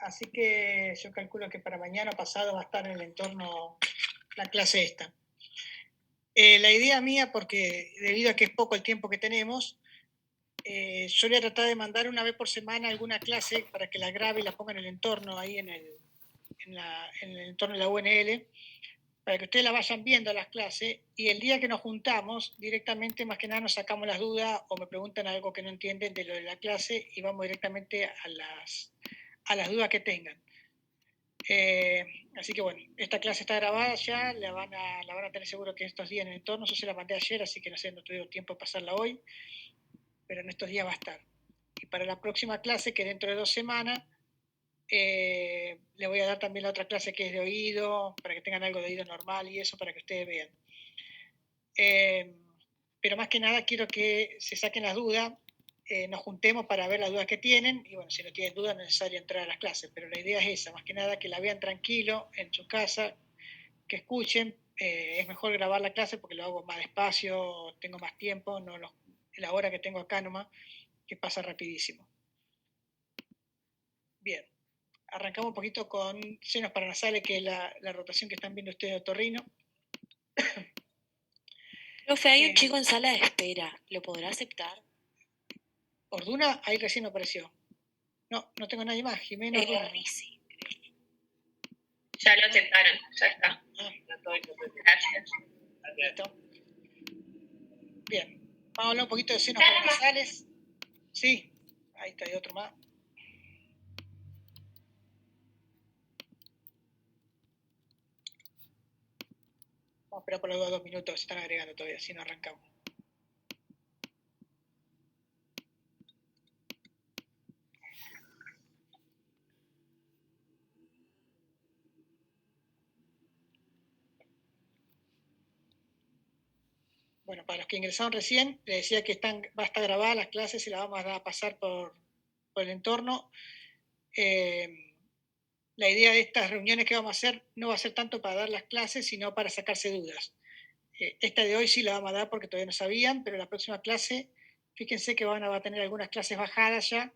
así que yo calculo que para mañana o pasado va a estar en el entorno la clase esta. La idea mía, porque debido a que es poco el tiempo que tenemos, yo voy a tratar de mandar una vez por semana alguna clase para que la grabe y la ponga en el entorno, ahí en el entorno de la UNL, para que ustedes la vayan viendo a las clases, y el día que nos juntamos, directamente más que nada nos sacamos las dudas o me preguntan algo que no entienden de lo de la clase y vamos directamente a las dudas que tengan. Así que bueno, esta clase está grabada ya, la van a tener seguro que estos días en el entorno. Yo se la mandé ayer, así que no sé, no tuve tiempo de pasarla hoy, pero en estos días va a estar. Y para la próxima clase, que dentro de 2 semanas, le voy a dar también la otra clase que es de oído, para que tengan algo de oído normal y eso, para que ustedes vean. Pero más que nada quiero que se saquen las dudas, nos juntemos para ver las dudas que tienen, y bueno, si no tienen dudas no es necesario entrar a las clases, pero la idea es esa, más que nada que la vean tranquilo en su casa, que escuchen. Es mejor grabar la clase porque lo hago más despacio, tengo más tiempo, no la hora que tengo acá nomás, que pasa rapidísimo. Bien, arrancamos un poquito con senos paranasales, que es la rotación que están viendo ustedes de otorrino. Profe, hay un chico en sala de espera. ¿Lo podrá aceptar? Orduna, ahí recién apareció. No tengo nadie más. Jimena Orduna. Sí. Ya lo aceptaron, ya está. Gracias. Listo. Bien, vamos a hablar un poquito de senos paranasales. Sí, ahí está, hay otro más. Vamos a esperar por los 2 minutos, se están agregando todavía, si no arrancamos. Bueno, para los que ingresaron recién, les decía que va a estar grabada las clases y las vamos a pasar por el entorno. La idea de estas reuniones que vamos a hacer no va a ser tanto para dar las clases, sino para sacarse dudas. Esta de hoy sí la vamos a dar porque todavía no sabían, pero la próxima clase, fíjense que va a tener algunas clases bajadas ya,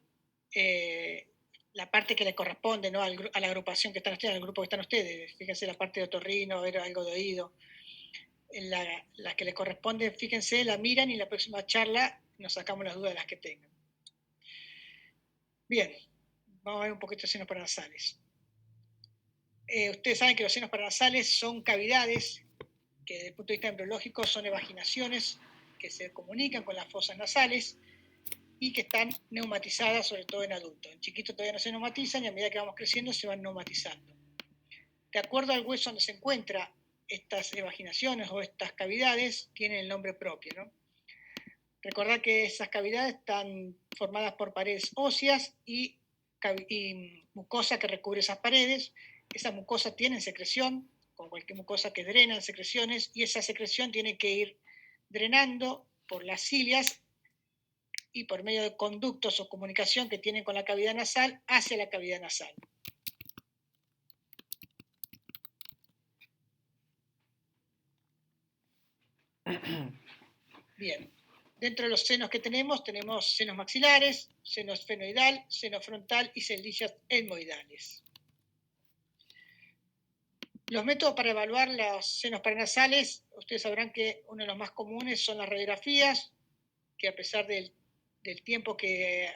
la parte que le corresponde, ¿no? a la agrupación que están ustedes, al grupo que están ustedes. Fíjense la parte de otorrino, ver algo de oído. La que les corresponde, fíjense, la miran y en la próxima charla nos sacamos las dudas de las que tengan. Bien, vamos a ver un poquito de senos paranasales. Ustedes saben que los senos paranasales son cavidades que desde el punto de vista embriológico son evaginaciones que se comunican con las fosas nasales y que están neumatizadas, sobre todo en adultos. En chiquitos todavía no se neumatizan y a medida que vamos creciendo se van neumatizando. De acuerdo al hueso donde se encuentran estas evaginaciones o estas cavidades, tienen el nombre propio, ¿no? Recordad que esas cavidades están formadas por paredes óseas y mucosa que recubre esas paredes. Esas mucosas tienen secreción, como cualquier mucosa que drena secreciones, y esa secreción tiene que ir drenando por las cilias y por medio de conductos o comunicación que tienen con la cavidad nasal hacia la cavidad nasal. Bien, dentro de los senos que tenemos senos maxilares, seno esfenoidal, seno frontal y celdillas etmoidales. Los métodos para evaluar los senos paranasales, ustedes sabrán que uno de los más comunes son las radiografías, que a pesar del tiempo que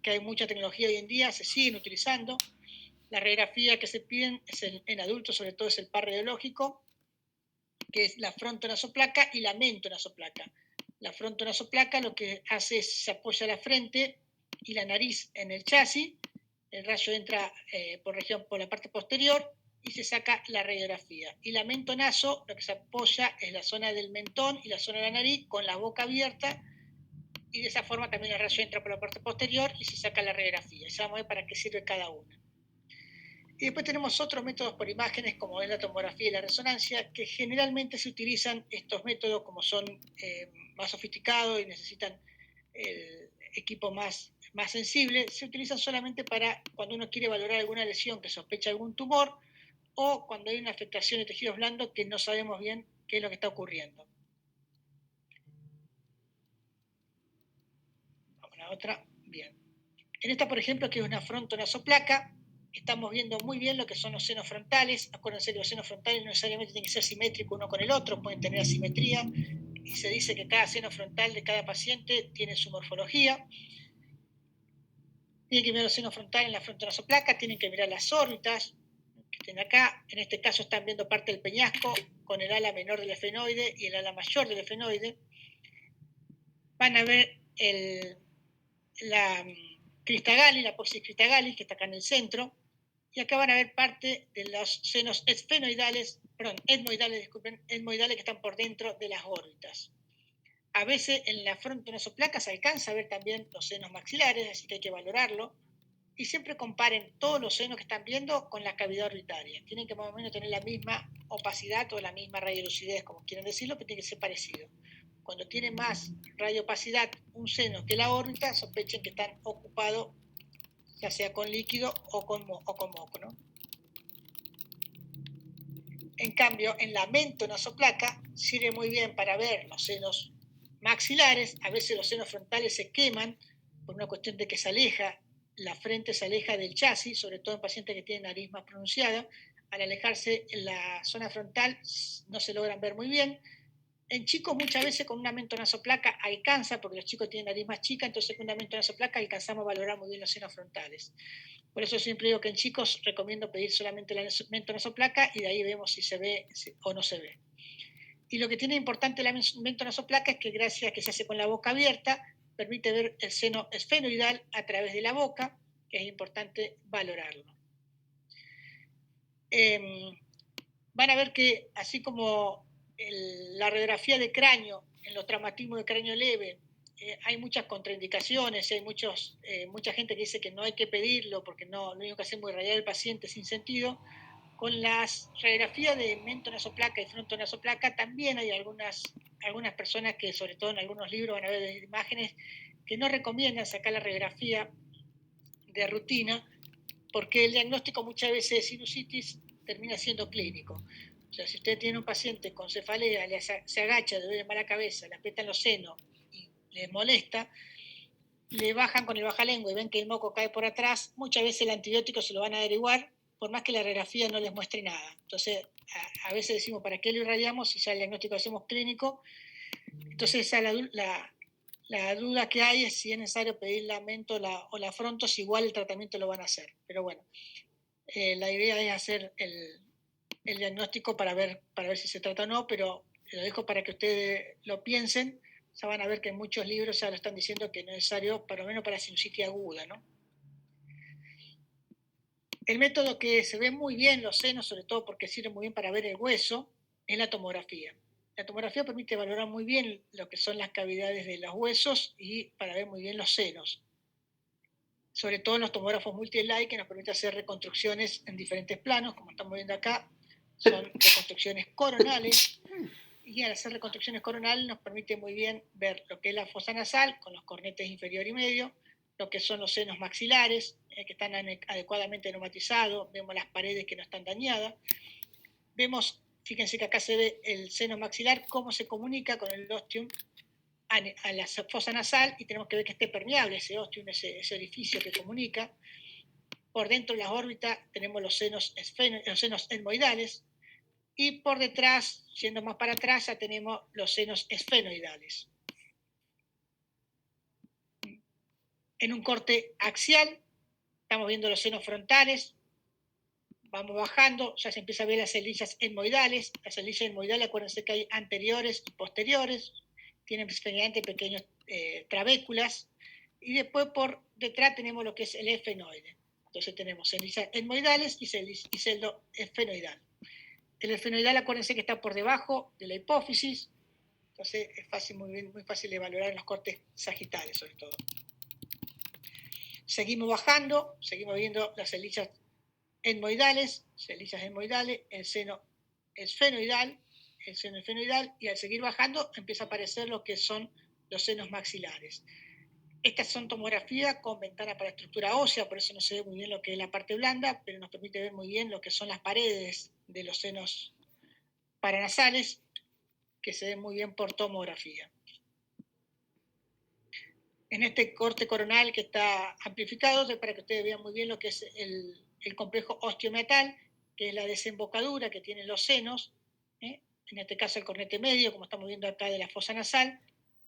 hay mucha tecnología hoy en día, se siguen utilizando. La radiografía que se piden en adultos, sobre todo, es el par radiológico, que es la frontonasoplaca y la mentonasoplaca. La frontonasoplaca lo que hace es se apoya la frente y la nariz en el chasis, el rayo entra por la parte posterior y se saca la radiografía. Y la mentonaso lo que se apoya es la zona del mentón y la zona de la nariz con la boca abierta, y de esa forma también el rayo entra por la parte posterior y se saca la radiografía. Ya vamos a ver para qué sirve cada una. Y después tenemos otros métodos por imágenes, como es la tomografía y la resonancia, que generalmente se utilizan estos métodos como son más sofisticados y necesitan el equipo más sensible. Se utilizan solamente para cuando uno quiere valorar alguna lesión que sospecha algún tumor o cuando hay una afectación de tejidos blandos que no sabemos bien qué es lo que está ocurriendo. Vamos a la otra. Bien. En esta, por ejemplo, que es una frontonasoplaca, estamos viendo muy bien lo que son los senos frontales. Acuérdense que los senos frontales no necesariamente tienen que ser simétricos uno con el otro, pueden tener asimetría, y se dice que cada seno frontal de cada paciente tiene su morfología. Tienen que mirar los senos frontales en la frontonasoplaca, tienen que mirar las órbitas que estén acá. En este caso están viendo parte del peñasco con el ala menor del efenoide y el ala mayor del efenoide. Van a ver la cristagalli, la apófisis cristagalli, que está acá en el centro. Y acá van a ver parte de los senos etmoidales que están por dentro de las órbitas. A veces en la frontonasoplaca se alcanza a ver también los senos maxilares, así que hay que valorarlo. Y siempre comparen todos los senos que están viendo con la cavidad orbitaria. Tienen que más o menos tener la misma opacidad o la misma radiolucidez, como quieren decirlo, pero tiene que ser parecido. Cuando tiene más radioopacidad un seno que la órbita, sospechen que están ocupados ya sea con líquido o con moco, ¿no? En cambio, en la mentonasoplaca sirve muy bien para ver los senos maxilares. A veces los senos frontales se queman por una cuestión de que se aleja, la frente se aleja del chasis, sobre todo en pacientes que tienen nariz más pronunciada. Al alejarse en la zona frontal no se logran ver muy bien. En chicos muchas veces con una mentonasoplaca alcanza, porque los chicos tienen nariz más chica, entonces con una mentonasoplaca alcanzamos a valorar muy bien los senos frontales. Por eso siempre digo que en chicos recomiendo pedir solamente la mentonasoplaca y de ahí vemos si se ve o no se ve. Y lo que tiene importante la mentonasoplaca es que gracias a que se hace con la boca abierta, permite ver el seno esfenoidal a través de la boca, que es importante valorarlo. Van a ver que así como la radiografía de cráneo, en los traumatismos de cráneo leve, hay muchas contraindicaciones, hay mucha gente que dice que no hay que pedirlo porque no, lo único que hacemos es radiar al paciente sin sentido. Con las radiografías de mentonasoplaca y frontonasoplaca también hay algunas personas que, sobre todo en algunos libros van a ver imágenes, que no recomiendan sacar la radiografía de rutina porque el diagnóstico muchas veces de sinusitis termina siendo clínico. O sea, si usted tiene un paciente con cefalea, se agacha, le duele mala cabeza, le aprietan los senos y le molesta, le bajan con el bajalengua y ven que el moco cae por atrás, muchas veces el antibiótico se lo van a averiguar, por más que la radiografía no les muestre nada. Entonces, a veces decimos, ¿para qué lo irradiamos si ya el diagnóstico lo hacemos clínico? Entonces, esa la duda que hay es si es necesario pedir la mento o la fronto, si igual el tratamiento lo van a hacer. Pero bueno, la idea es hacer el diagnóstico para ver si se trata o no, pero lo dejo para que ustedes lo piensen. Ya van a ver que en muchos libros ya lo están diciendo que es necesario, por lo menos para sinusitis aguda, ¿no? El método que se ve muy bien los senos, sobre todo porque sirve muy bien para ver el hueso, es la tomografía. La tomografía permite valorar muy bien lo que son las cavidades de los huesos y para ver muy bien los senos. Sobre todo en los tomógrafos multi-slide que nos permite hacer reconstrucciones en diferentes planos, como estamos viendo acá, son reconstrucciones coronales, y al hacer reconstrucciones coronales nos permite muy bien ver lo que es la fosa nasal con los cornetes inferior y medio, lo que son los senos maxilares, que están adecuadamente neumatizados, vemos las paredes que no están dañadas, vemos, fíjense que acá se ve el seno maxilar, cómo se comunica con el ostium a la fosa nasal, y tenemos que ver que esté permeable ese ostium, ese orificio que comunica. Por dentro de las órbitas tenemos los senos etmoidales, y por detrás, yendo más para atrás, ya tenemos los senos esfenoidales. En un corte axial, estamos viendo los senos frontales, vamos bajando, ya se empieza a ver las celillas etmoidales. Las celillas etmoidales, acuérdense que hay anteriores y posteriores, tienen generalmente pequeños trabéculas, y después por detrás tenemos lo que es el efenoide. Entonces tenemos celillas etmoidales y celdo esfenoidal. El esfenoidal, acuérdense que está por debajo de la hipófisis, entonces es fácil, muy fácil de valorar en los cortes sagitales sobre todo. Seguimos bajando, seguimos viendo las celillas etmoidales, el seno esfenoidal, y al seguir bajando empieza a aparecer lo que son los senos maxilares. Estas son tomografías con ventana para estructura ósea, por eso no se ve muy bien lo que es la parte blanda, pero nos permite ver muy bien lo que son las paredes de los senos paranasales, que se ven muy bien por tomografía. En este corte coronal que está amplificado, para que ustedes vean muy bien lo que es el el complejo osteomeatal, que es la desembocadura que tienen los senos, en este caso el cornete medio, como estamos viendo acá de la fosa nasal,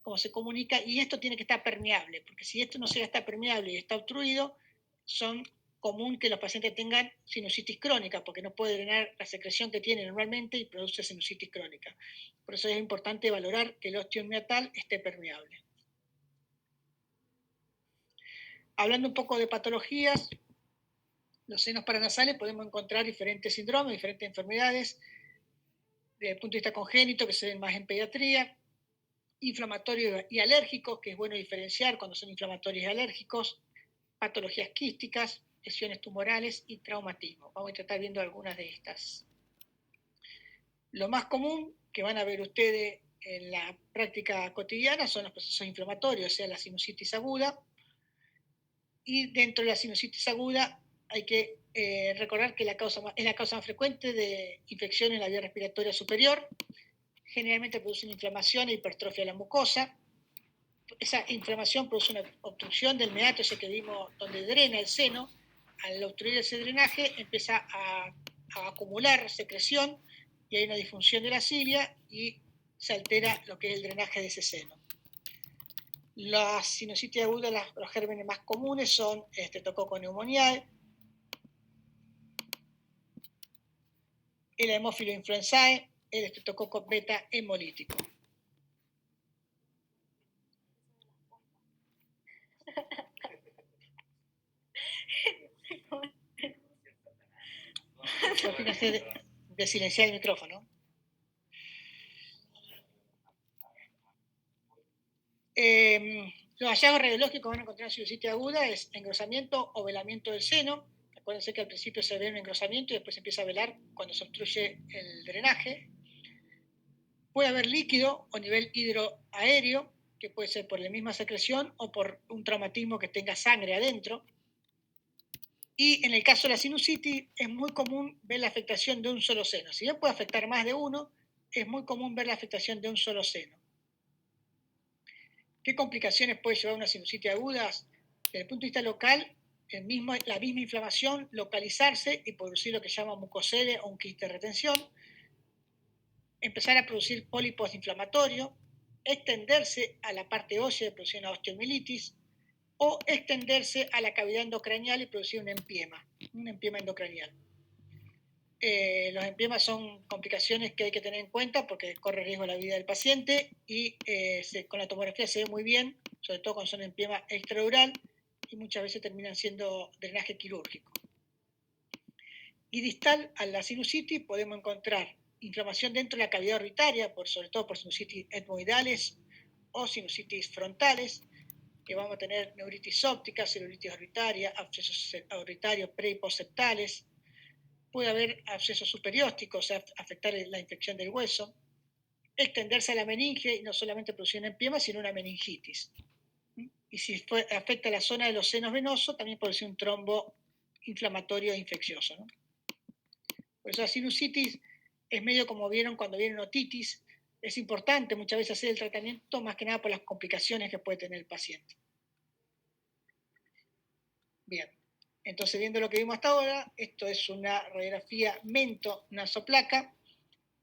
cómo se comunica, y esto tiene que estar permeable, porque si esto no llega a estar permeable y está obstruido, son común que los pacientes tengan sinusitis crónica, porque no puede drenar la secreción que tiene normalmente y produce sinusitis crónica. Por eso es importante valorar que el osteomeatal esté permeable. Hablando un poco de patologías, los senos paranasales podemos encontrar diferentes síndromes, diferentes enfermedades, desde el punto de vista congénito, que se ven más en pediatría, inflamatorios y alérgicos, que es bueno diferenciar cuando son inflamatorios y alérgicos, patologías quísticas, lesiones tumorales y traumatismo. Vamos a tratar viendo algunas de estas. Lo más común que van a ver ustedes en la práctica cotidiana son los procesos inflamatorios, o sea, la sinusitis aguda. Y dentro de la sinusitis aguda hay que recordar que es la causa más frecuente de infección en la vía respiratoria superior. Generalmente produce una inflamación e hipertrofia de la mucosa. Esa inflamación produce una obstrucción del meato, ese que vimos donde drena el seno. Al obstruir ese drenaje empieza a acumular secreción y hay una disfunción de la cilia y se altera lo que es el drenaje de ese seno. Las sinusitis agudas, los gérmenes más comunes son Streptococcus pneumoniae, el Haemophilus influenzae, el Streptococcus beta hemolítico. Fíjense de silenciar el micrófono. Los hallazgos radiológicos van a encontrar en sinusitis aguda es engrosamiento o velamiento del seno. Acuérdense que al principio se ve un engrosamiento y después se empieza a velar cuando se obstruye el drenaje. Puede haber líquido o nivel hidroaéreo, que puede ser por la misma secreción o por un traumatismo que tenga sangre adentro. Y en el caso de la sinusitis es muy común ver la afectación de un solo seno. Si bien puede afectar más de uno, es muy común ver la afectación de un solo seno. ¿Qué complicaciones puede llevar una sinusitis aguda? Desde el punto de vista local, la misma inflamación, localizarse y producir lo que se llama mucosede o un quiste de retención, empezar a producir pólipos inflamatorios, extenderse a la parte ósea y producir una osteomielitis, o extenderse a la cavidad endocranial y producir un empiema endocranial. Los empiemas son complicaciones que hay que tener en cuenta porque corre riesgo la vida del paciente y con la tomografía se ve muy bien, sobre todo cuando son empiemas extradural y muchas veces terminan siendo drenaje quirúrgico. Y distal a la sinusitis podemos encontrar inflamación dentro de la cavidad orbitaria, sobre todo por sinusitis etmoidales o sinusitis frontales, que vamos a tener neuritis óptica, celulitis orbitaria, abscesos orbitarios pre y postseptales. Puede haber abscesos superiósticos, o sea, afectar la infección del hueso, extenderse a la meninge y no solamente producir un empiema, sino una meningitis. Y si afecta la zona de los senos venosos, también puede ser un trombo inflamatorio e infeccioso, ¿no? Por eso la sinusitis es medio como vieron cuando viene otitis. Es importante muchas veces hacer el tratamiento, más que nada por las complicaciones que puede tener el paciente. Bien. Entonces, viendo lo que vimos hasta ahora, esto es una radiografía mento-nasoplaca,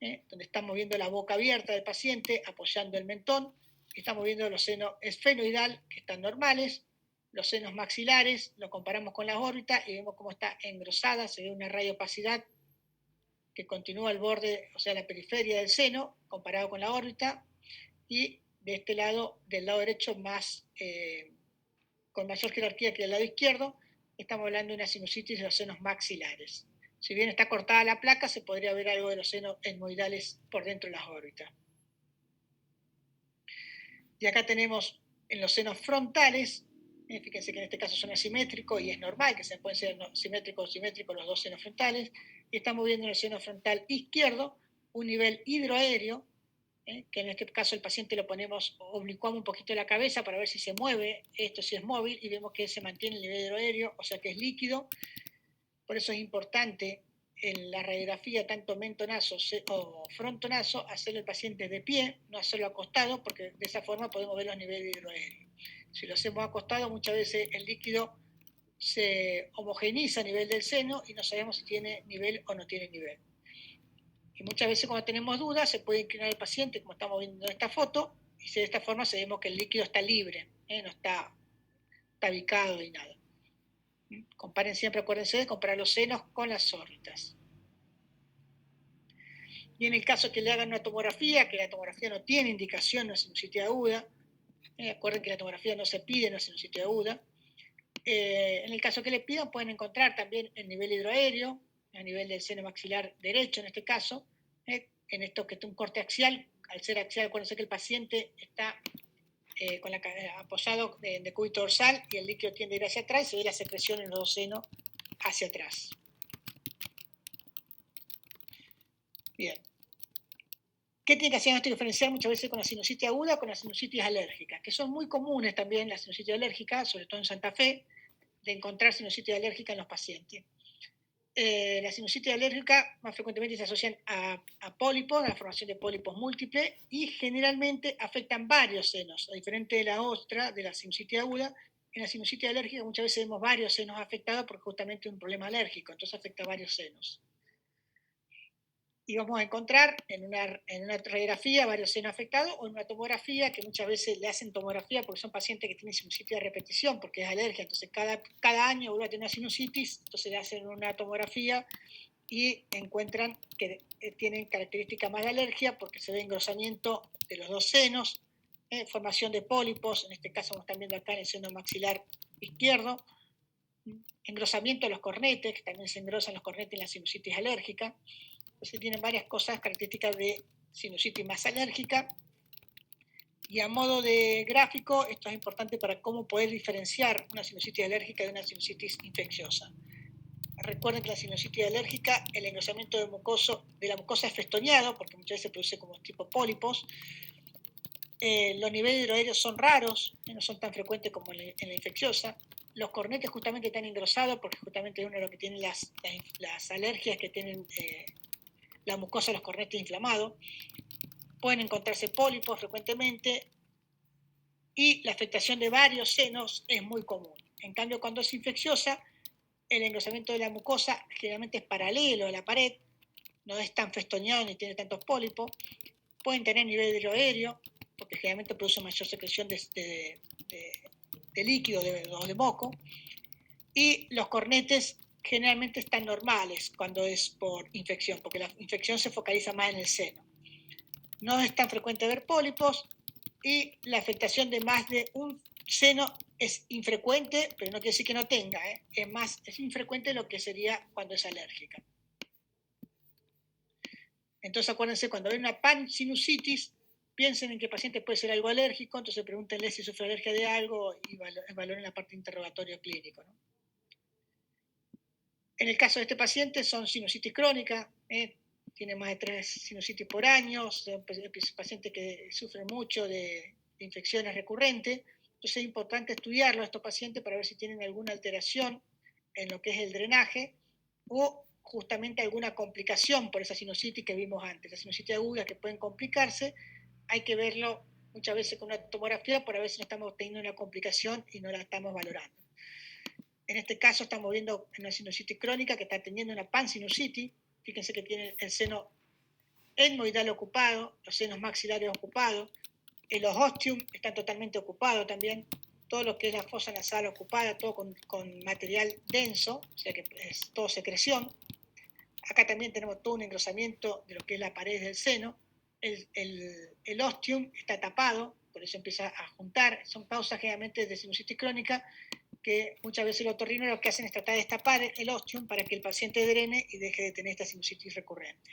donde estamos viendo la boca abierta del paciente apoyando el mentón, estamos viendo los senos esfenoidal, que están normales, los senos maxilares, lo comparamos con las órbitas y vemos cómo está engrosada, se ve una radiopacidad que continúa al borde, o sea, la periferia del seno, comparado con la órbita, y de este lado, del lado derecho, con mayor jerarquía que el lado izquierdo, estamos hablando de una sinusitis de los senos maxilares. Si bien está cortada la placa, se podría ver algo de los senos etmoidales por dentro de las órbitas. Y acá tenemos en los senos frontales, fíjense que en este caso son asimétricos y es normal que se pueden ser simétricos o simétricos los dos senos frontales, y estamos viendo en el seno frontal izquierdo un nivel hidroaéreo, que en este caso el paciente lo ponemos, oblicuamos un poquito la cabeza para ver si se mueve, esto si es móvil, y vemos que se mantiene el nivel hidroaéreo, o sea que es líquido. Por eso es importante en la radiografía, tanto mentonazo o frontonazo, hacerlo el paciente de pie, no hacerlo acostado, porque de esa forma podemos ver los niveles hidroaéreos. Si lo hacemos acostado, muchas veces el líquido se homogeneiza a nivel del seno y no sabemos si tiene nivel o no tiene nivel. Y muchas veces cuando tenemos dudas se puede inclinar el paciente, como estamos viendo en esta foto, y de esta forma sabemos que el líquido está libre, no está tabicado ni nada. Comparen siempre, acuérdense de comparar los senos con las órbitas. Y en el caso que le hagan una tomografía, que la tomografía no tiene indicación de una sinusitis aguda, acuerden que la tomografía no se pide en una sinusitis aguda. En el caso que le pidan, pueden encontrar también el nivel hidroaéreo, a nivel del seno maxilar derecho en este caso, en esto que es un corte axial. Al ser axial, acuérdense que el paciente está apoyado de decúbito dorsal y el líquido tiende a ir hacia atrás y se ve la secreción en los dos senos hacia atrás. Bien. ¿Qué tiene que hacer esto diferenciar muchas veces con la sinusitis aguda o con la sinusitis alérgica? Que son muy comunes también las sinusitis alérgicas, sobre todo en Santa Fe, de encontrar sinusitis alérgica en los pacientes. La sinusitis alérgica más frecuentemente se asocian a pólipos, a la formación de pólipos múltiples, y generalmente afectan varios senos, a diferente de la otra, de la sinusitis aguda. En la sinusitis alérgica muchas veces vemos varios senos afectados porque justamente es un problema alérgico, entonces afecta a varios senos. Y vamos a encontrar en una radiografía varios senos afectados o en una tomografía, que muchas veces le hacen tomografía porque son pacientes que tienen sinusitis de repetición, porque es alergia, entonces cada año vuelve a tener una sinusitis, entonces le hacen una tomografía y encuentran que tienen características más de alergia porque se ve engrosamiento de los dos senos, formación de pólipos, en este caso estamos viendo acá en el seno maxilar izquierdo, engrosamiento de los cornetes, que también se engrosan los cornetes en la sinusitis alérgica. Entonces tienen varias cosas, características de sinusitis más alérgica. Y a modo de gráfico, esto es importante para cómo poder diferenciar una sinusitis alérgica de una sinusitis infecciosa. Recuerden que la sinusitis alérgica, el engrosamiento de la mucosa es festoneado, porque muchas veces se produce como tipo pólipos. Los niveles hidroaéreos son raros, no son tan frecuentes como en la infecciosa. Los cornetes justamente están engrosados, porque justamente es uno de los que tienen las alergias que tienen la mucosa de los cornetes inflamados. Pueden encontrarse pólipos frecuentemente y la afectación de varios senos es muy común. En cambio, cuando es infecciosa, el engrosamiento de la mucosa generalmente es paralelo a la pared, no es tan festoneado ni tiene tantos pólipos. Pueden tener nivel hidroaéreo, porque generalmente produce mayor secreción de líquido o de moco. Y los cornetes generalmente están normales cuando es por infección, porque la infección se focaliza más en el seno. No es tan frecuente ver pólipos y la afectación de más de un seno es infrecuente, pero no quiere decir que no tenga, es infrecuente lo que sería cuando es alérgica. Entonces acuérdense, cuando ven una pansinusitis, piensen en que el paciente puede ser algo alérgico, entonces pregúntenle si sufre alergia de algo y valoren la parte de interrogatorio clínico, ¿no? En el caso de este paciente son sinusitis crónica, tiene más de 3 sinusitis por año, son pacientes que sufren mucho de infecciones recurrentes, entonces es importante estudiarlo a estos pacientes para ver si tienen alguna alteración en lo que es el drenaje o justamente alguna complicación por esa sinusitis que vimos antes. La sinusitis aguda que pueden complicarse, hay que verlo muchas veces con una tomografía para ver si no estamos teniendo una complicación y no la estamos valorando. En este caso estamos viendo una sinusitis crónica que está teniendo una pansinusitis. Fíjense que tiene el seno etmoidal ocupado, los senos maxilares ocupados, el ostium está totalmente ocupado también, todo lo que es la fosa nasal ocupada, todo con material denso, o sea que es todo secreción. Acá también tenemos todo un engrosamiento de lo que es la pared del seno. El ostium está tapado, por eso empieza a juntar. Son causas generalmente de sinusitis crónica que muchas veces los otorrinos lo que hacen es tratar de destapar el ostium para que el paciente drene y deje de tener esta sinusitis recurrente.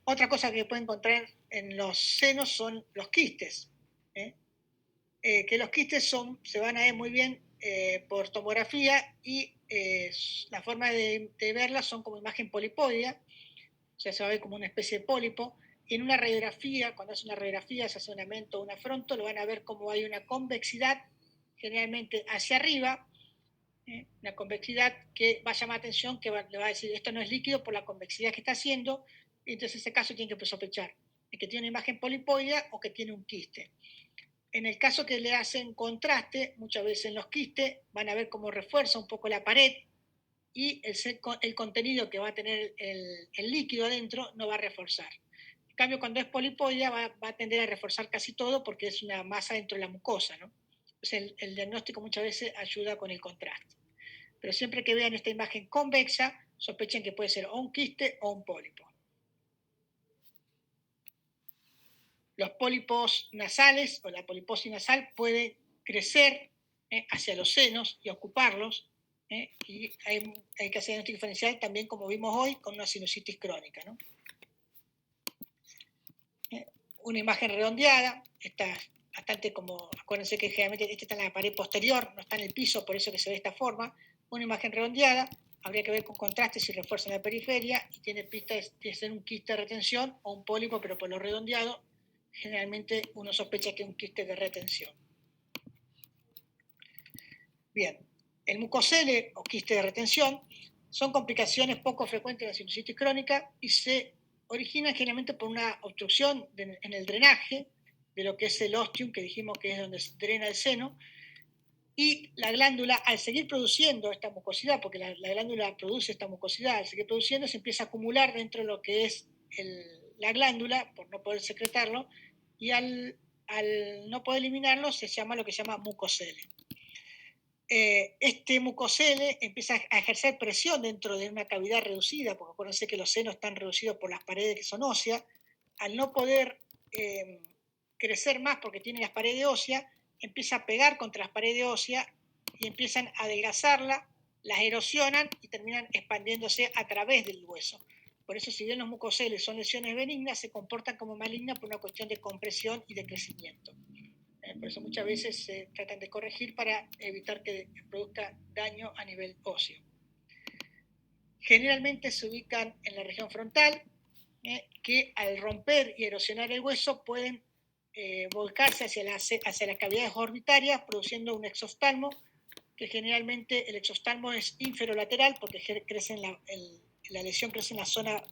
Otra cosa que pueden encontrar en los senos son los quistes, que los quistes se van a ver muy bien por tomografía y la forma de verlas son como imagen polipoidea, o sea, se va a ver como una especie de pólipo. Y en una radiografía, cuando hace una radiografía, se hace un mento o una fronto, lo van a ver como hay una convexidad, generalmente hacia arriba, una convexidad que va a llamar atención, que le va a decir, esto no es líquido por la convexidad que está haciendo, y entonces en ese caso tienen que sospechar de que tiene una imagen polipoidea o que tiene un quiste. En el caso que le hacen contraste, muchas veces en los quistes van a ver cómo refuerza un poco la pared y el contenido que va a tener el líquido adentro no va a reforzar. En cambio, cuando es polipoidea va a tender a reforzar casi todo porque es una masa dentro de la mucosa, ¿no? Entonces el diagnóstico muchas veces ayuda con el contraste. Pero siempre que vean esta imagen convexa, sospechen que puede ser o un quiste o un pólipo. Los pólipos nasales o la poliposis nasal pueden crecer hacia los senos y ocuparlos, y hay que hacer diagnóstico diferencial también, como vimos hoy, con una sinusitis crónica, ¿no? Una imagen redondeada, está bastante como, acuérdense que generalmente esta está en la pared posterior, no está en el piso, por eso que se ve de esta forma. Una imagen redondeada, habría que ver con contraste si refuerza en la periferia y tiene pistas de ser un quiste de retención o un pólipo, pero por lo redondeado, generalmente uno sospecha que es un quiste de retención. Bien, el mucocele o quiste de retención son complicaciones poco frecuentes de la sinusitis crónica y se originan generalmente por una obstrucción en el drenaje de lo que es el ostium, que dijimos que es donde se drena el seno, y la glándula, al seguir produciendo esta mucosidad, porque la glándula produce esta mucosidad, al seguir produciendo se empieza a acumular dentro de lo que es la glándula, por no poder secretarlo, y al no poder eliminarlo se llama lo que se llama mucocele. Este mucocele empieza a ejercer presión dentro de una cavidad reducida, porque acuérdense que los senos están reducidos por las paredes que son óseas. Al no poder crecer más porque tiene las paredes óseas, empieza a pegar contra las paredes óseas y empiezan a adelgazarla, las erosionan y terminan expandiéndose a través del hueso. Por eso, si bien los mucoceles son lesiones benignas, se comportan como malignas por una cuestión de compresión y de crecimiento. Por eso muchas veces se tratan de corregir para evitar que produzca daño a nivel óseo. Generalmente se ubican en la región frontal, que al romper y erosionar el hueso pueden volcarse hacia las cavidades orbitarias, produciendo un exoftalmo, que generalmente el exoftalmo es inferolateral porque la lesión crece en la zona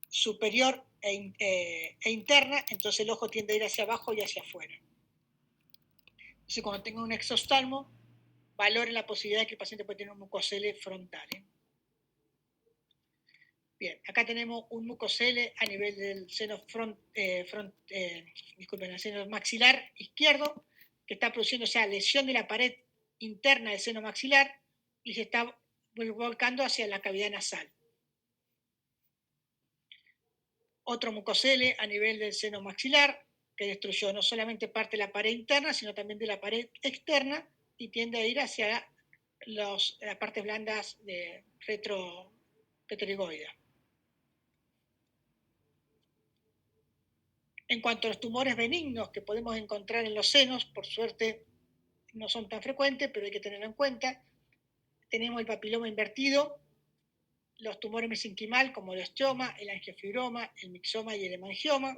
superior e interna, entonces el ojo tiende a ir hacia abajo y hacia afuera. Entonces, cuando tenga un exoftalmo, valoren la posibilidad de que el paciente puede tener un mucocele frontal. Bien, acá tenemos un mucocele a nivel del seno el seno maxilar izquierdo, que está produciendo, o sea, lesión de la pared interna del seno maxilar y se está volcando hacia la cavidad nasal. Otro mucocele a nivel del seno maxilar, que destruyó no solamente parte de la pared interna, sino también de la pared externa y tiende a ir hacia las partes blandas de retroigoidea. En cuanto a los tumores benignos que podemos encontrar en los senos, por suerte no son tan frecuentes, pero hay que tenerlo en cuenta. Tenemos el papiloma invertido, los tumores mesenquimal como el osteoma, el angiofibroma, el mixoma y el hemangioma.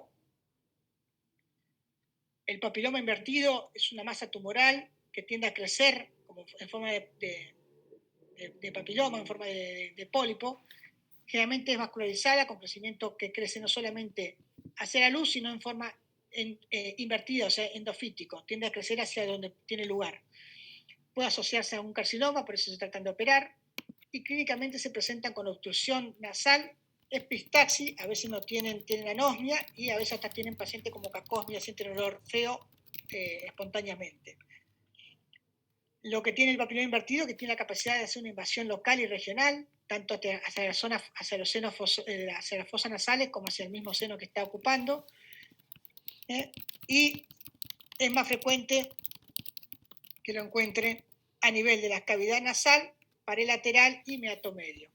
El papiloma invertido es una masa tumoral que tiende a crecer como en forma de papiloma, en forma de pólipo. Generalmente es vascularizada, con crecimiento que crece no solamente hacia la luz, sino en forma invertida, o sea, endofítico. Tiende a crecer hacia donde tiene lugar. Puede asociarse a un carcinoma, por eso se tratan de operar. Y clínicamente se presentan con obstrucción nasal, epistaxis, a veces no tienen anosmia y a veces hasta tienen pacientes como cacosmia, sienten olor feo espontáneamente. Lo que tiene el papiloma invertido, que tiene la capacidad de hacer una invasión local y regional, tanto hacia los senos, hacia las fosas nasales como hacia el mismo seno que está ocupando, y es más frecuente que lo encuentren a nivel de la cavidad nasal, pared lateral y meato medio.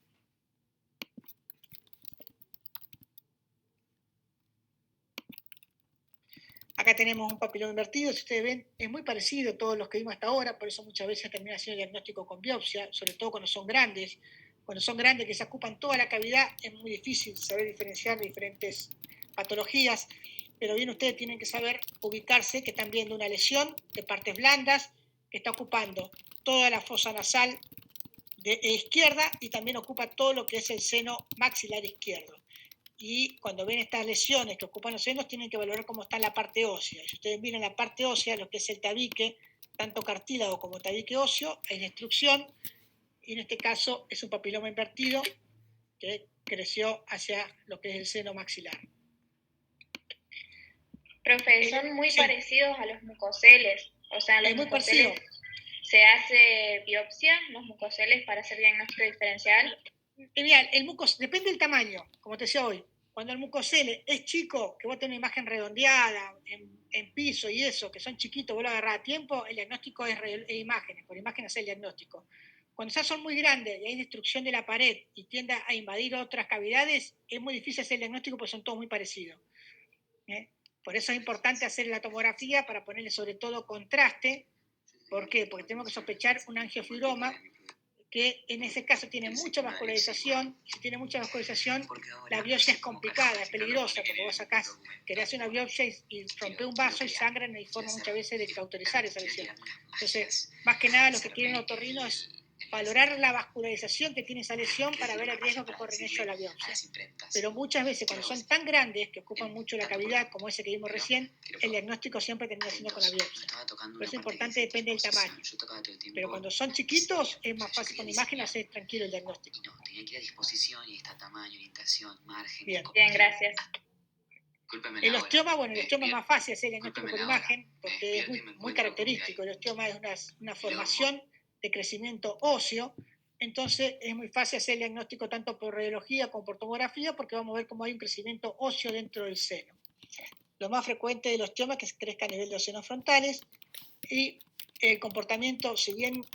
Acá tenemos un papiloma invertido, si ustedes ven, es muy parecido a todos los que vimos hasta ahora, por eso muchas veces termina siendo diagnóstico con biopsia, sobre todo cuando son grandes. Cuando son grandes, que se ocupan toda la cavidad, es muy difícil saber diferenciar diferentes patologías, pero bien ustedes tienen que saber ubicarse que están viendo una lesión de partes blandas que está ocupando toda la fosa nasal de izquierda y también ocupa todo lo que es el seno maxilar izquierdo. y cuando ven estas lesiones que ocupan los senos tienen que valorar cómo está la parte ósea. Si ustedes miran la parte ósea, lo que es el tabique, tanto cartílago como tabique óseo, hay destrucción, y en este caso es un papiloma invertido que creció hacia lo que es el seno maxilar. Profe, son muy Sí. parecidos a los mucoceles. O sea, los Es muy mucoceles parecido. se hace biopsia, los mucoceles, para hacer diagnóstico diferencial. Mira, el mucos, depende del tamaño, como te decía hoy. Cuando el mucocele es chico, que vos tenés una imagen redondeada, en piso y eso, que son chiquitos, vos lo agarrás a tiempo, el diagnóstico es imágenes, por imágenes es el diagnóstico. Cuando ya son muy grandes y hay destrucción de la pared y tiende a invadir otras cavidades, es muy difícil hacer el diagnóstico porque son todos muy parecidos. Por eso es importante hacer la tomografía para ponerle sobre todo contraste. ¿Por qué? Porque tenemos que sospechar un angiofibroma que en ese caso tiene mucha vascularización, y si tiene mucha vascularización, la biopsia es complicada, es peligrosa, porque vos sacás, querés hacer una biopsia y rompés un vaso y sangra, no hay forma muchas veces de cauterizar esa lesión. Entonces, más que nada lo que quieren los otorrinos es valorar la vascularización que tiene esa lesión para ver el riesgo que corren ellos a la biopsia. Pero muchas veces cuando son tan grandes, que ocupan mucho la cavidad, como ese que vimos recién, el diagnóstico siempre termina siendo con la biopsia. Por eso es importante, depende del tamaño. Pero cuando son chiquitos, es más fácil con imagen hacer tranquilo el diagnóstico. Y no, tenía que ir a disposición y está tamaño, orientación, margen. Bien. Bien, gracias. El osteoma, bueno, el osteoma es más fácil hacer el diagnóstico por imagen, porque es muy característico. El osteoma es una formación de crecimiento óseo, entonces es muy fácil hacer el diagnóstico tanto por radiología como por tomografía, porque vamos a ver cómo hay un crecimiento óseo dentro del seno. Lo más frecuente del osteoma es que crezca a nivel de los senos frontales, y el comportamiento, si bien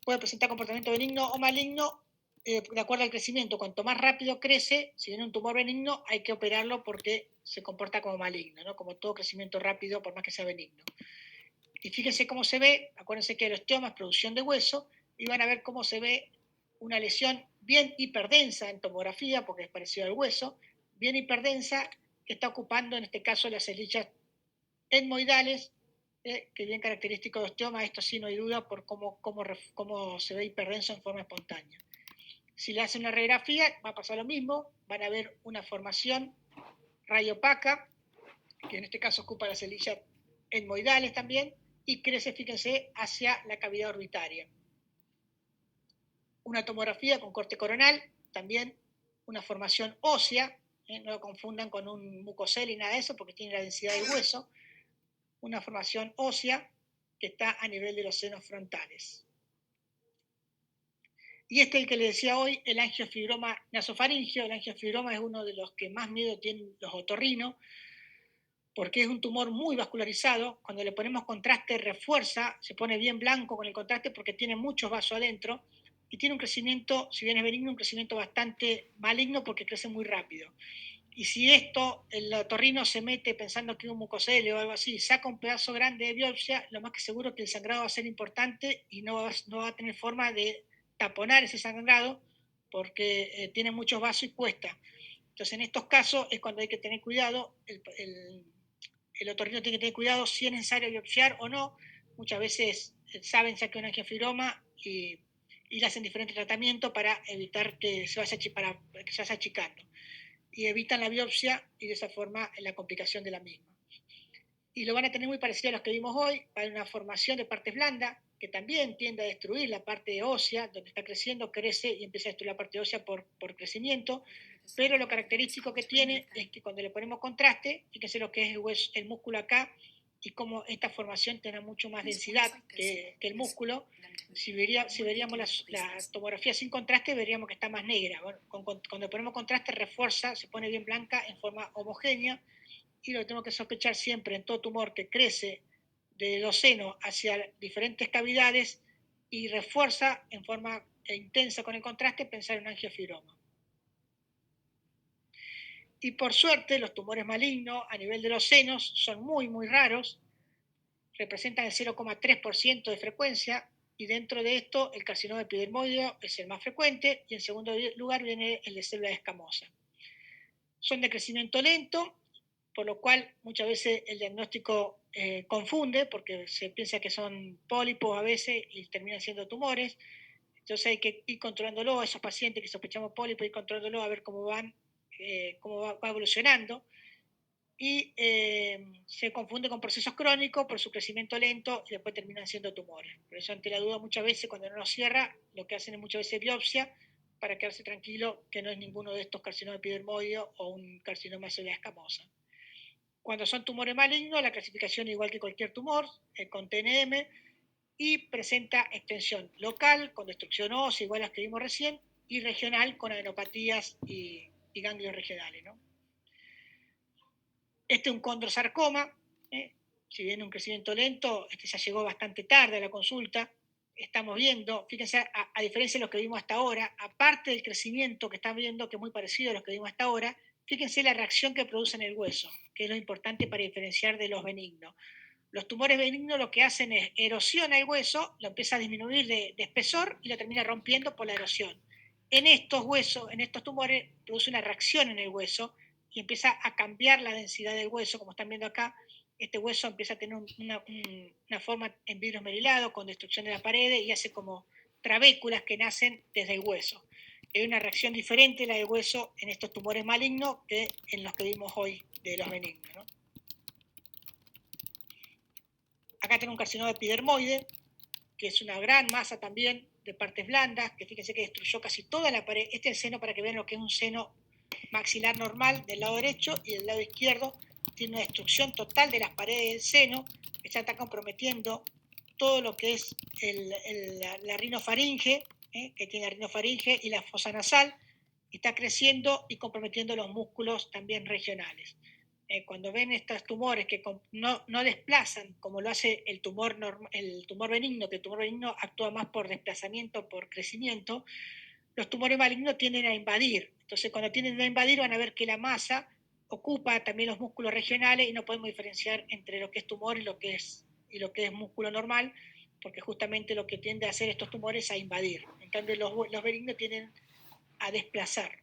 puede presentar comportamiento benigno o maligno, de acuerdo al crecimiento. Cuanto más rápido crece, si viene un tumor benigno, hay que operarlo porque se comporta como maligno, ¿no? Como todo crecimiento rápido, por más que sea benigno. Y fíjense cómo se ve, acuérdense que el osteoma es producción de hueso, y van a ver cómo se ve una lesión bien hiperdensa en tomografía, porque es parecido al hueso, bien hiperdensa, que está ocupando en este caso las celillas etmoidales, que es bien característico de osteoma. Esto sí no hay duda por cómo se ve hiperdenso en forma espontánea. Si le hacen una radiografía, va a pasar lo mismo, van a ver una formación radiopaca, que en este caso ocupa las celillas etmoidales también, y crece, fíjense, hacia la cavidad orbitaria. Una tomografía con corte coronal, también una formación ósea, no lo confundan con un mucocele y nada de eso, porque tiene la densidad del hueso, una formación ósea que está a nivel de los senos frontales. Y este es el que les decía hoy, el angiofibroma nasofaringeo. El angiofibroma es uno de los que más miedo tienen los otorrinos, porque es un tumor muy vascularizado. Cuando le ponemos contraste, refuerza, se pone bien blanco con el contraste porque tiene muchos vasos adentro, y tiene un crecimiento, si bien es benigno, un crecimiento bastante maligno porque crece muy rápido. Y si esto, el otorrino se mete pensando que es un mucocele o algo así, saca un pedazo grande de biopsia, lo más que seguro es que el sangrado va a ser importante y no va a tener forma de taponar ese sangrado porque tiene muchos vasos y cuesta. Entonces, en estos casos es cuando hay que tener cuidado, el otorrino tiene que tener cuidado si es necesario biopsiar o no. Muchas veces saben ya que es un angiofibroma y le hacen diferentes tratamientos para evitar que se vaya achicando, y evitan la biopsia y de esa forma la complicación de la misma. Y lo van a tener muy parecido a los que vimos hoy. Hay una formación de partes blandas que también tiende a destruir la parte ósea, donde está creciendo, crece y empieza a destruir la parte ósea por crecimiento, pero lo característico que tiene es que cuando le ponemos contraste, fíjense lo que es el músculo acá, y cómo esta formación tiene mucho más densidad que el músculo. Si veríamos la tomografía sin contraste, veríamos que está más negra. Bueno, cuando ponemos contraste, refuerza, se pone bien blanca en forma homogénea, y lo que tenemos que sospechar siempre en todo tumor que crece de los senos hacia diferentes cavidades y refuerza en forma intensa con el contraste, pensar en un angiofibroma. Y por suerte, los tumores malignos a nivel de los senos son muy, muy raros, representan el 0,3% de frecuencia, y dentro de esto el carcinoma epidermoideo es el más frecuente, y en segundo lugar viene el de célula escamosa. Son de crecimiento lento, por lo cual muchas veces el diagnóstico confunde, porque se piensa que son pólipos a veces y terminan siendo tumores. Entonces hay que ir controlándolo a esos pacientes que sospechamos pólipos, ir controlándolo a ver cómo van cómo va evolucionando, y se confunde con procesos crónicos por su crecimiento lento y después terminan siendo tumores. Por eso, ante la duda, muchas veces cuando no nos cierra, lo que hacen es muchas veces biopsia para quedarse tranquilo que no es ninguno de estos carcinomas epidermoides o un carcinoma de célula escamosa. Cuando son tumores malignos, la clasificación es igual que cualquier tumor, con TNM, y presenta extensión local, con destrucción ósea, igual a las que vimos recién, y regional, con adenopatías y ganglios regionales, ¿no? Este es un condrosarcoma, si bien un crecimiento lento, este ya llegó bastante tarde a la consulta. Estamos viendo, fíjense, a diferencia de lo que vimos hasta ahora, aparte del crecimiento que están viendo, que es muy parecido a lo que vimos hasta ahora, fíjense la reacción que produce en el hueso, que es lo importante para diferenciar de los benignos. Los tumores benignos lo que hacen es erosiona el hueso, lo empieza a disminuir de espesor y lo termina rompiendo por la erosión. En estos huesos, en estos tumores, produce una reacción en el hueso y empieza a cambiar la densidad del hueso, como están viendo acá. Este hueso empieza a tener una forma en vidrio esmerilado con destrucción de la pared y hace como trabéculas que nacen desde el hueso. Hay una reacción diferente la del hueso en estos tumores malignos que en los que vimos hoy de los benignos, ¿no? Acá tengo un carcinoma epidermoide, que es una gran masa también de partes blandas, que fíjense que destruyó casi toda la pared. Este es el seno para que vean lo que es un seno maxilar normal del lado derecho, y del lado izquierdo tiene una destrucción total de las paredes del seno, que ya está comprometiendo todo lo que es la rinofaringe, que tiene la rinofaringe y la fosa nasal, y está creciendo y comprometiendo los músculos también regionales. Cuando ven estos tumores que no desplazan como lo hace el tumor benigno, que el tumor benigno actúa más por desplazamiento, por crecimiento, los tumores malignos tienden a invadir. Entonces, cuando tienden a invadir, van a ver que la masa ocupa también los músculos regionales y no podemos diferenciar entre lo que es tumor y lo que es músculo normal, porque justamente lo que tiende a hacer estos tumores es a invadir. En cambio, los benignos tienden a desplazar.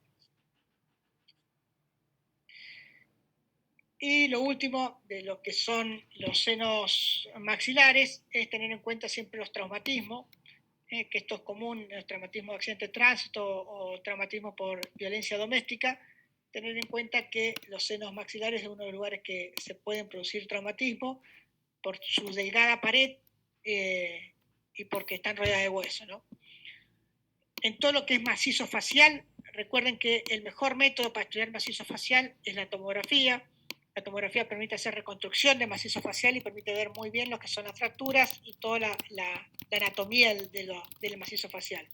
Y lo último de lo que son los senos maxilares es tener en cuenta siempre los traumatismos, que esto es común en los traumatismos de accidente de tránsito o traumatismo por violencia doméstica. Tener en cuenta que los senos maxilares es uno de los lugares que se pueden producir traumatismo por su delgada pared y porque están rodeadas de hueso, ¿no? En todo lo que es macizo facial, recuerden que el mejor método para estudiar macizo facial es la tomografía. La tomografía permite hacer reconstrucción de macizo facial y permite ver muy bien lo que son las fracturas y toda la anatomía del macizo facial.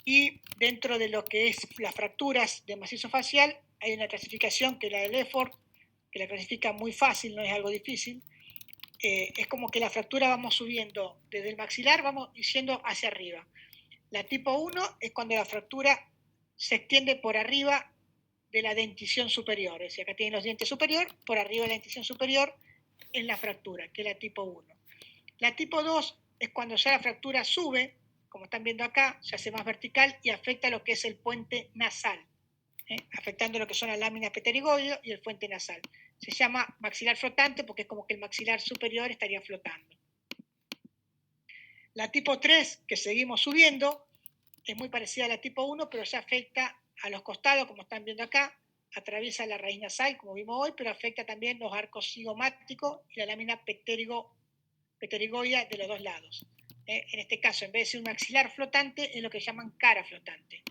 Y dentro de lo que es las fracturas de macizo facial, hay una clasificación que es la de Lefort, que la clasifica muy fácil, no es algo difícil. Es como que la fractura vamos subiendo desde el maxilar, vamos yendo hacia arriba. La tipo 1 es cuando la fractura se extiende por arriba de la dentición superior. Es decir, acá tienen los dientes superior, por arriba de la dentición superior es la fractura, que es la tipo 1. La tipo 2 es cuando ya la fractura sube, como están viendo acá, se hace más vertical y afecta lo que es el puente nasal, afectando lo que son las láminas pterigoides y el puente nasal. Se llama maxilar flotante porque es como que el maxilar superior estaría flotando. La tipo 3, que seguimos subiendo, es muy parecida a la tipo 1, pero ya afecta a los costados, como están viendo acá, atraviesa la raíz nasal, como vimos hoy, pero afecta también los arcos cigomáticos y la lámina pterigoidea de los dos lados. En este caso, en vez de ser un maxilar flotante, es lo que llaman cara flotante.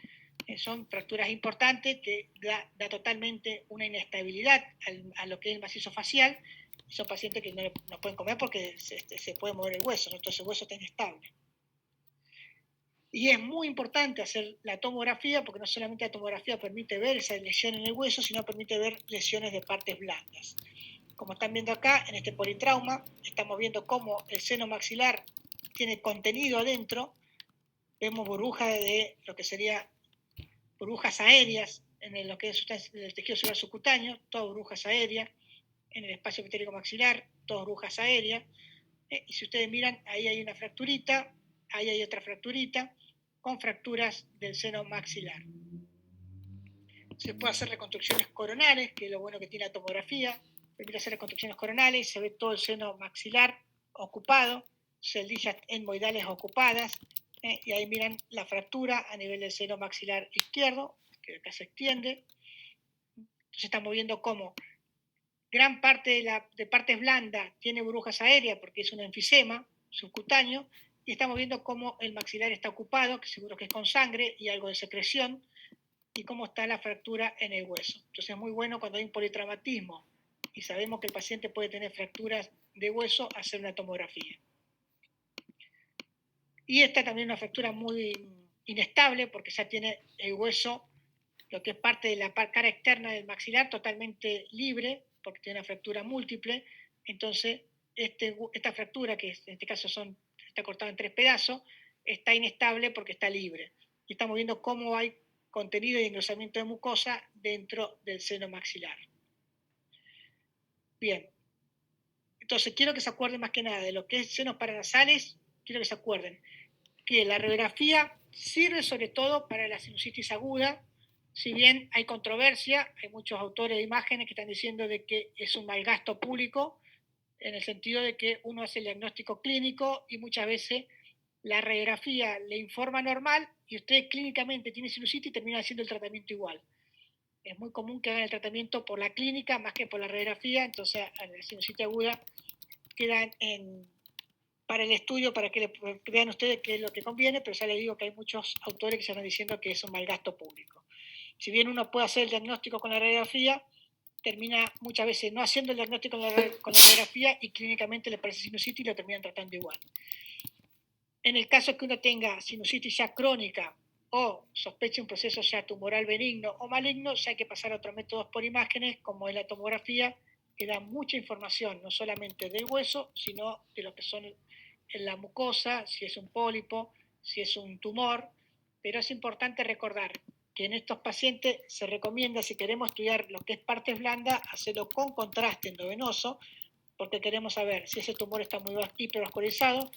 Son fracturas importantes que da totalmente una inestabilidad a lo que es el macizo facial. Son pacientes que no pueden comer porque se puede mover el hueso, ¿no? Entonces el hueso está inestable. Y es muy importante hacer la tomografía, porque no solamente la tomografía permite ver esa lesión en el hueso, sino permite ver lesiones de partes blandas. Como están viendo acá, en este politrauma, estamos viendo cómo el seno maxilar tiene contenido adentro. Vemos burbujas de lo que sería burbujas aéreas en lo que es el tejido celular subcutáneo, todas burbujas aéreas. En el espacio epitelico maxilar, todas burbujas aéreas. Y si ustedes miran, ahí hay una fracturita, ahí hay otra fracturita, con fracturas del seno maxilar. Se puede hacer reconstrucciones coronales, que es lo bueno que tiene la tomografía. Permite hacer reconstrucciones coronales, se ve todo el seno maxilar ocupado, celdillas etmoidales ocupadas, y ahí miran la fractura a nivel del seno maxilar izquierdo, que acá se extiende. Entonces estamos viendo cómo gran parte de partes blandas tiene burbujas aéreas porque es un enfisema subcutáneo, y estamos viendo cómo el maxilar está ocupado, que seguro que es con sangre y algo de secreción, y cómo está la fractura en el hueso. Entonces es muy bueno cuando hay un politraumatismo y sabemos que el paciente puede tener fracturas de hueso, hacer una tomografía. Y esta también es una fractura muy inestable porque ya tiene el hueso, lo que es parte de la cara externa del maxilar, totalmente libre, porque tiene una fractura múltiple. Entonces, esta fractura, que en este caso está cortada en 3 pedazos, está inestable porque está libre. Y estamos viendo cómo hay contenido y engrosamiento de mucosa dentro del seno maxilar. Bien. Entonces, quiero que se acuerden más que nada de lo que es senos paranasales, quiero que se acuerden que la radiografía sirve sobre todo para la sinusitis aguda. Si bien hay controversia, hay muchos autores de imágenes que están diciendo de que es un mal gasto público, en el sentido de que uno hace el diagnóstico clínico y muchas veces la radiografía le informa normal y usted clínicamente tiene sinusitis y termina haciendo el tratamiento igual. Es muy común que hagan el tratamiento por la clínica más que por la radiografía, entonces la sinusitis aguda queda para el estudio, para que vean ustedes qué es lo que conviene, pero ya les digo que hay muchos autores que se están diciendo que es un mal gasto público. Si bien uno puede hacer el diagnóstico con la radiografía, termina muchas veces no haciendo el diagnóstico con la radiografía y clínicamente le parece sinusitis y lo terminan tratando igual. En el caso que uno tenga sinusitis ya crónica o sospeche un proceso ya tumoral benigno o maligno, ya hay que pasar a otros métodos por imágenes, como es la tomografía, que da mucha información, no solamente del hueso, sino de lo que son en la mucosa, si es un pólipo, si es un tumor. Pero es importante recordar que en estos pacientes se recomienda, si queremos estudiar lo que es partes blandas, hacerlo con contraste endovenoso, porque queremos saber si ese tumor está muy hipervascularizado,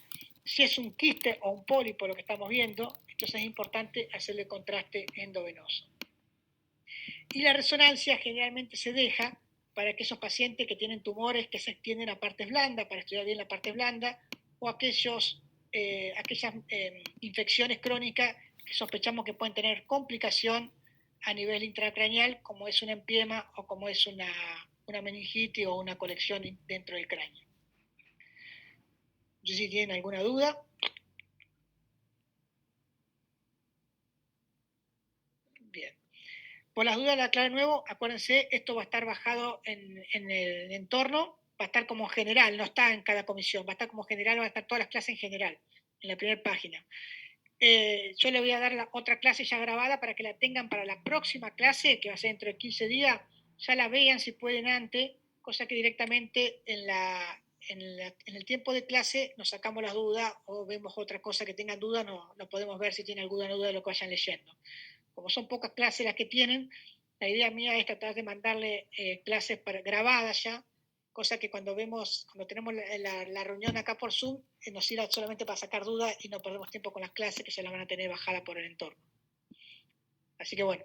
si es un quiste o un pólipo lo que estamos viendo. Entonces es importante hacerle contraste endovenoso. Y la resonancia generalmente se deja para aquellos pacientes que tienen tumores que se extienden a partes blandas, para estudiar bien la parte blanda, o aquellas infecciones crónicas que sospechamos que pueden tener complicación a nivel intracraneal, como es un empiema o como es una meningitis o una colección dentro del cráneo. No sé si tienen alguna duda. Bien. Por las dudas la aclaro de nuevo, acuérdense, esto va a estar bajado en el entorno, va a estar como general, no está en cada comisión, va a estar como general, va a estar todas las clases en general, en la primera página. Yo le voy a dar otra clase ya grabada para que la tengan para la próxima clase, que va a ser dentro de 15 días, ya la vean si pueden antes, cosa que directamente en el tiempo de clase nos sacamos las dudas o vemos otra cosa que tengan duda, no podemos ver si tienen alguna duda de lo que vayan leyendo. Como son pocas clases las que tienen, la idea mía es tratar de mandarle clases grabadas ya, cosa que cuando tenemos la reunión acá por Zoom, nos sirva solamente para sacar dudas y no perdemos tiempo con las clases que ya las van a tener bajadas por el entorno. Así que bueno,